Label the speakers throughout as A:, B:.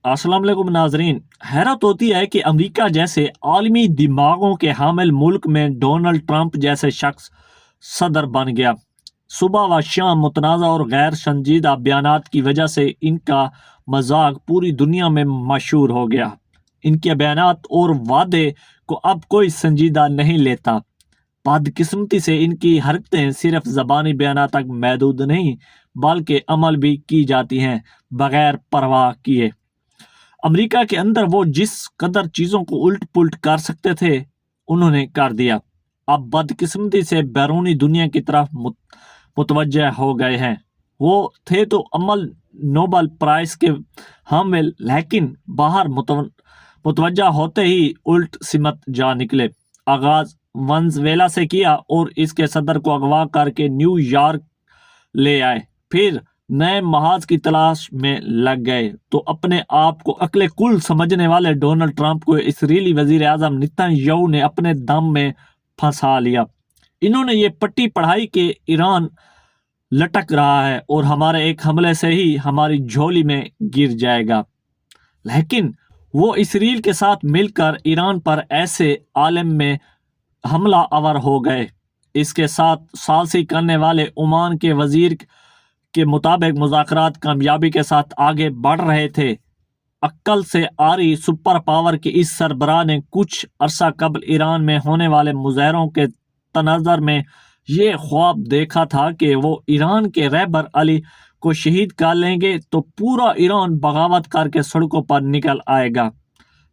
A: السلام علیکم ناظرین، حیرت ہوتی ہے کہ امریکہ جیسے عالمی دماغوں کے حامل ملک میں ڈونلڈ ٹرمپ جیسے شخص صدر بن گیا۔ صبح و شام متنازع اور غیر سنجیدہ بیانات کی وجہ سے ان کا مذاق پوری دنیا میں مشہور ہو گیا۔ ان کے بیانات اور وعدے کو اب کوئی سنجیدہ نہیں لیتا۔ بدقسمتی سے ان کی حرکتیں صرف زبانی بیانات تک محدود نہیں بلکہ عمل بھی کی جاتی ہیں بغیر پرواہ کیے۔ امریکہ کے اندر وہ جس قدر چیزوں کو الٹ پلٹ کر سکتے تھے انہوں نے کر دیا۔ اب بدقسمتی سے بیرونی دنیا کی طرف متوجہ ہو گئے ہیں۔ وہ تھے تو امن نوبل پرائز کے حامل، لیکن باہر متوجہ ہوتے ہی الٹ سمت جا نکلے۔ آغاز ونزویلا سے کیا اور اس کے صدر کو اغوا کر کے نیو یارک لے آئے، پھر نئے محاذ کی تلاش میں لگ گئے تو اپنے آپ کو عقل کل سمجھنے والے ڈونلڈ ٹرمپ کو اسرائیلی وزیر اعظم نیتن یاہو نے اپنے دم میں پھنسا لیا۔ انہوں نے یہ پٹی پڑھائی کہ ایران لٹک رہا ہے اور ہمارے ایک حملے سے ہی ہماری جھولی میں گر جائے گا، لیکن وہ اسرائیل کے ساتھ مل کر ایران پر ایسے عالم میں حملہ آور ہو گئے۔ اس کے ساتھ ثالثی کرنے والے عمان کے وزیر کے مطابق مذاکرات کامیابی کے ساتھ آگے بڑھ رہے تھے۔ عقل سے عاری سپر پاور کے اس سربراہ نے کچھ عرصہ قبل ایران میں ہونے والے مظاہروں کے تناظر میں یہ خواب دیکھا تھا کہ وہ ایران کے رہبر علی کو شہید کر لیں گے تو پورا ایران بغاوت کر کے سڑکوں پر نکل آئے گا،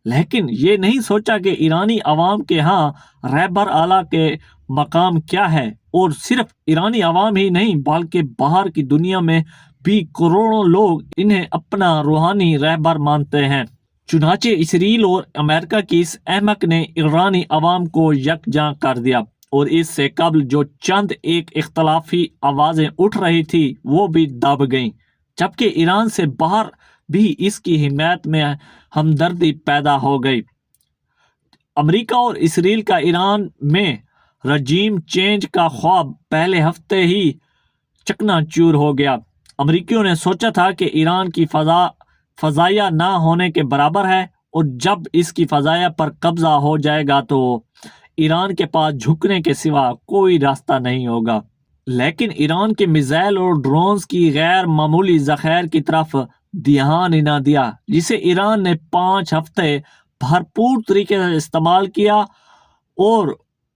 A: لیکن یہ نہیں سوچا کہ ایرانی عوام کے ہاں رہبر اعلیٰ کے مقام کیا ہے، اور صرف ایرانی عوام ہی نہیں بلکہ باہر کی دنیا میں بھی کروڑوں لوگ انہیں اپنا روحانی رہبر مانتے ہیں۔ چنانچہ اسرائیل اور امریکہ کی اس احمق نے ایرانی عوام کو یکجا کر دیا، اور اس سے قبل جو چند ایک اختلافی آوازیں اٹھ رہی تھی وہ بھی دب گئیں، جبکہ ایران سے باہر بھی اس کی حمایت میں ہمدردی پیدا ہو گئی۔ امریکہ اور اسرائیل کا ایران میں رجیم چینج کا خواب پہلے ہفتے ہی چکنا چور ہو گیا۔ امریکیوں نے سوچا تھا کہ ایران کی فضائیہ نہ ہونے کے برابر ہے، اور جب اس کی فضائیہ پر قبضہ ہو جائے گا تو ایران کے پاس جھکنے کے سوا کوئی راستہ نہیں ہوگا۔ لیکن ایران کے میزائل اور ڈرونز کی غیر معمولی ذخائر کی طرف دھیان ہی نہ دیا، جسے ایران نے 5 ہفتے بھرپور طریقے سے استعمال کیا، اور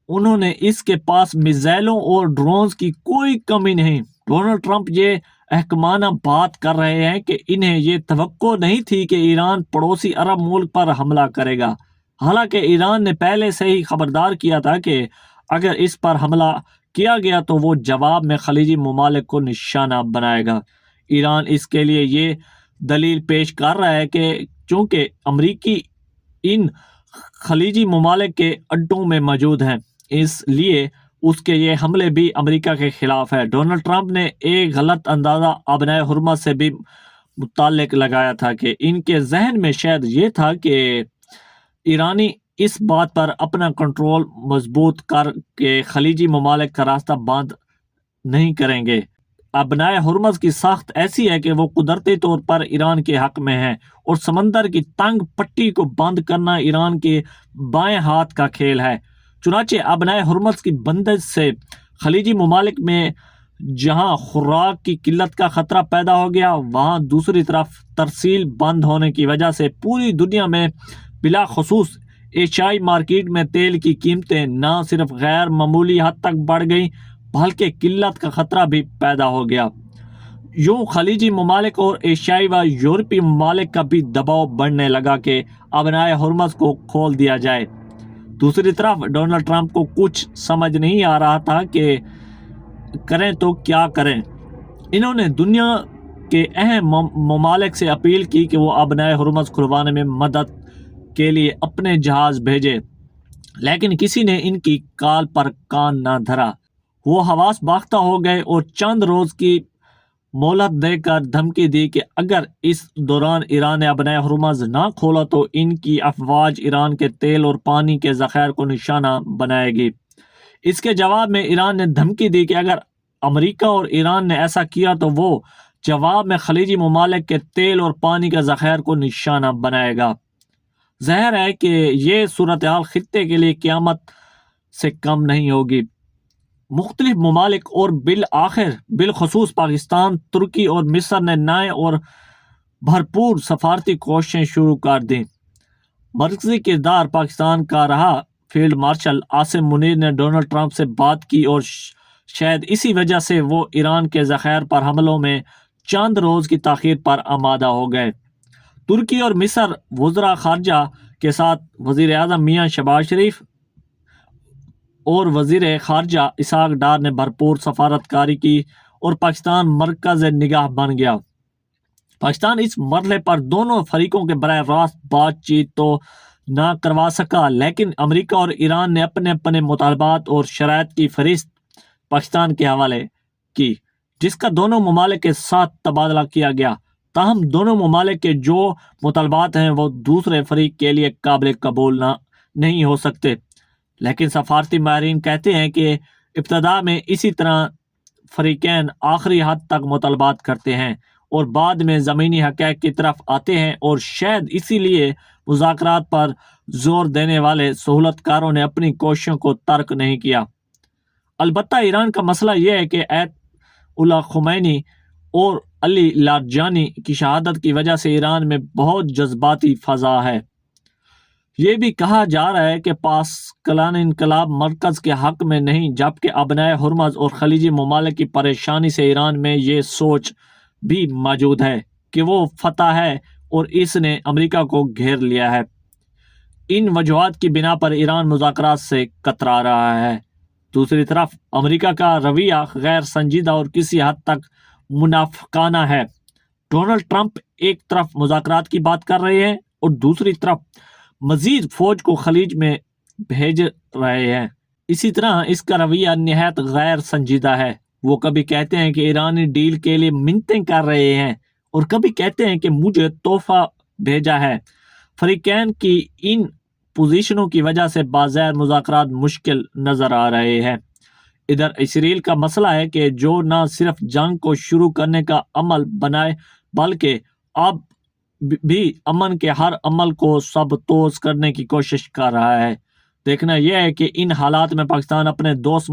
A: انہوں نے اس کے پاس میزائلوں اور ڈرونز کی کوئی کمی نہیں۔ ڈونلڈ ٹرمپ یہ احمقانہ بات کر رہے ہیں کہ انہیں یہ توقع نہیں تھی کہ ایران پڑوسی عرب ملک پر حملہ کرے گا، حالانکہ ایران نے پہلے سے ہی خبردار کیا تھا کہ اگر اس پر حملہ کیا گیا تو وہ جواب میں خلیجی ممالک کو نشانہ بنائے گا۔ ایران اس کے لیے یہ دلیل پیش کر رہا ہے کہ چونکہ امریکی ان خلیجی ممالک کے اڈوں میں موجود ہیں، اس لیے اس کے یہ حملے بھی امریکہ کے خلاف ہے۔ ڈونلڈ ٹرمپ نے ایک غلط اندازہ ابنائے حرمت سے بھی متعلق لگایا تھا کہ ان کے ذہن میں شاید یہ تھا کہ ایرانی اس بات پر اپنا کنٹرول مضبوط کر کے خلیجی ممالک کا راستہ بند نہیں کریں گے۔ ابنائے حرمت کی ساخت ایسی ہے کہ وہ قدرتی طور پر ایران کے حق میں ہے، اور سمندر کی تنگ پٹی کو بند کرنا ایران کے بائیں ہاتھ کا کھیل ہے۔ چنانچہ ابنائے حرمت کی بندش سے خلیجی ممالک میں جہاں خوراک کی قلت کا خطرہ پیدا ہو گیا، وہاں دوسری طرف ترسیل بند ہونے کی وجہ سے پوری دنیا میں بلاخصوص ایشیائی مارکیٹ میں تیل کی قیمتیں نہ صرف غیر معمولی حد تک بڑھ گئیں بلکہ قلت کا خطرہ بھی پیدا ہو گیا۔ یوں خلیجی ممالک اور ایشیائی و یورپی ممالک کا بھی دباؤ بڑھنے لگا کہ ابنائے حرمت کو کھول دیا جائے۔ دوسری طرف ڈونلڈ ٹرمپ کو کچھ سمجھ نہیں آ رہا تھا کہ کریں تو کیا کریں۔ انہوں نے دنیا کے اہم ممالک سے اپیل کی کہ وہ ابنائے حرمت کھلوانے میں مدد کے لیے اپنے جہاز بھیجے، لیکن کسی نے ان کی کال پر کان نہ دھرا۔ وہ حواس باختہ ہو گئے اور چند روز کی مہلت دے کر دھمکی دی کہ اگر اس دوران ایران نے ابنائے حرمت نہ کھولا تو ان کی افواج ایران کے تیل اور پانی کے ذخائر کو نشانہ بنائے گی۔ اس کے جواب میں ایران نے دھمکی دی کہ اگر امریکہ اور ایران نے ایسا کیا تو وہ جواب میں خلیجی ممالک کے تیل اور پانی کے ذخائر کو نشانہ بنائے گا۔ ظاہر ہے کہ یہ صورتحال خطے کے لیے قیامت سے کم نہیں ہوگی۔ مختلف ممالک اور بالخصوص پاکستان، ترکی اور مصر نے نئے اور بھرپور سفارتی کوششیں شروع کر دیں۔ مرکزی کردار پاکستان کا رہا۔ فیلڈ مارشل عاصم منیر نے ڈونلڈ ٹرمپ سے بات کی اور شاید اسی وجہ سے وہ ایران کے ذخائر پر حملوں میں چند روز کی تاخیر پر آمادہ ہو گئے۔ ترکی اور مصر وزراء خارجہ کے ساتھ وزیر اعظم میاں شہباز شریف اور وزیر خارجہ اسحاق ڈار نے بھرپور سفارت کاری کی اور پاکستان مرکز نگاہ بن گیا۔ پاکستان اس مرحلے پر دونوں فریقوں کے براہ راست بات چیت تو نہ کروا سکا، لیکن امریکہ اور ایران نے اپنے مطالبات اور شرائط کی فہرست پاکستان کے حوالے کی، جس کا دونوں ممالک کے ساتھ تبادلہ کیا گیا۔ تاہم دونوں ممالک کے جو مطالبات ہیں وہ دوسرے فریق کے لیے قابل قبول نہیں ہو سکتے، لیکن سفارتی ماہرین کہتے ہیں کہ ابتدا میں اسی طرح فریقین آخری حد تک مطالبات کرتے ہیں اور بعد میں زمینی حقائق کی طرف آتے ہیں، اور شاید اسی لیے مذاکرات پر زور دینے والے سہولت کاروں نے اپنی کوششوں کو ترک نہیں کیا۔ البتہ ایران کا مسئلہ یہ ہے کہ ایت اللہ خمینی اور علی لاریجانی کی شہادت کی وجہ سے ایران میں بہت جذباتی فضا ہے۔ یہ بھی کہا جا رہا ہے کہ پاسکلان انقلاب مرکز کے حق میں نہیں، جبکہ ابنائے ہرمز اور خلیجی ممالک کی پریشانی سے ایران میں یہ سوچ بھی موجود ہے کہ وہ فتح ہے اور اس نے امریکہ کو گھیر لیا ہے۔ ان وجوہات کی بنا پر ایران مذاکرات سے کترا رہا ہے۔ دوسری طرف امریکہ کا رویہ غیر سنجیدہ اور کسی حد تک منافقانہ ہے۔ ڈونلڈ ٹرمپ ایک طرف مذاکرات کی بات کر رہے ہیں اور دوسری طرف مزید فوج کو خلیج میں بھیج رہے ہیں۔ اسی طرح اس کا رویہ نہایت غیر سنجیدہ ہے۔ وہ کبھی کہتے ہیں کہ ایرانی ڈیل کے لیے منتیں کر رہے ہیں اور کبھی کہتے ہیں کہ مجھے تحفہ بھیجا ہے۔ فریقین کی ان پوزیشنوں کی وجہ سے بظاہر مذاکرات مشکل نظر آ رہے ہیں۔ ادھر اسرائیل کا مسئلہ ہے کہ جو نہ صرف جنگ کو شروع کرنے کا عمل بنائے بلکہ اب بھی امن کے ہر عمل کو سبتوز کرنے کی کوشش کر رہا ہے۔ دیکھنا یہ ہے کہ ان حالات میں پاکستان اپنے دوست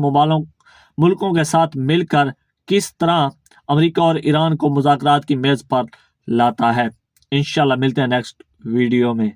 A: ملکوں کے ساتھ مل کر کس طرح امریکہ اور ایران کو مذاکرات کی میز پر لاتا ہے۔ انشاءاللہ ملتے ہیں نیکسٹ ویڈیو میں۔